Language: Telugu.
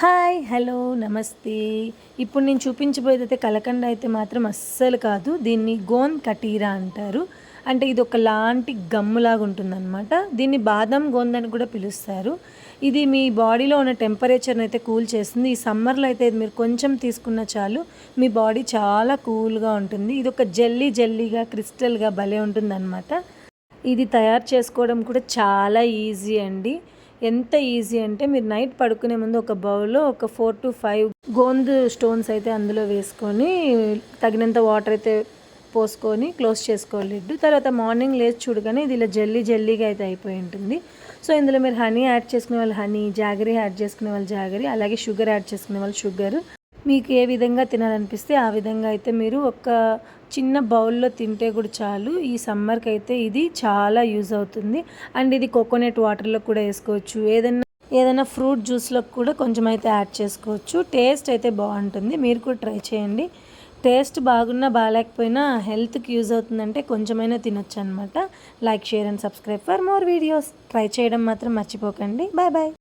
హాయ్ హలో నమస్తే. ఇప్పుడు నేను చూపించబోయేదైతే కలకండ అయితే మాత్రం అస్సలు కాదు. దీన్ని గోంద్ కటీరా అంటారు. అంటే ఇది ఒకలాంటి గమ్ములాగా ఉంటుందన్నమాట. దీన్ని బాదం గోంద్ అని కూడా పిలుస్తారు. ఇది మీ బాడీలో ఉన్న టెంపరేచర్ని అయితే కూల్ చేస్తుంది. ఈ సమ్మర్లో అయితే ఇది మీరు కొంచెం తీసుకున్న చాలు మీ బాడీ చాలా కూల్గా ఉంటుంది. ఇది ఒక జెల్లీగా క్రిస్టల్గా భలే ఉంటుందన్నమాట. ఇది తయారు చేసుకోవడం కూడా చాలా ఈజీ అండి. ఎంత ఈజీ అంటే మీరు నైట్ పడుకునే ముందు ఒక బౌల్లో ఒక 4 to 5 గోంద్ స్టోన్స్ అయితే అందులో వేసుకొని తగినంత వాటర్ అయితే పోసుకొని క్లోజ్ చేసుకోవాలి లిడ్. తర్వాత మార్నింగ్ లేచి చూడగానే ఇది ఇలా జెల్లీగా అయితే అయిపోయి ఉంటుంది. సో ఇందులో మీరు హనీ యాడ్ చేసుకునే వాళ్ళు హనీ, జాగరీ యాడ్ చేసుకునే వాళ్ళు జాగరీ, అలాగే షుగర్ యాడ్ చేసుకునే వాళ్ళు షుగర్. మీకు ఏ విధంగా తినాలనిపిస్తే ఆ విధంగా అయితే మీరు ఒక చిన్న బౌల్లో తింటే కూడా చాలు. ఈ సమ్మర్కి అయితే ఇది చాలా యూజ్ అవుతుంది. అండ్ ఇది కోకోనట్ వాటర్లో కూడా వేసుకోవచ్చు. ఏదైనా ఫ్రూట్ జ్యూస్లో కూడా కొంచెం అయితే యాడ్ చేసుకోవచ్చు. టేస్ట్ అయితే బాగుంటుంది. మీరు కూడా ట్రై చేయండి. టేస్ట్ బాగున్నా బాగాలేకపోయినా హెల్త్కి యూజ్ అవుతుందంటే కొంచెమైనా తినొచ్చు అనమాట. Like, share and subscribe for more videos. Try చేయడం మాత్రం మర్చిపోకండి. Bye bye.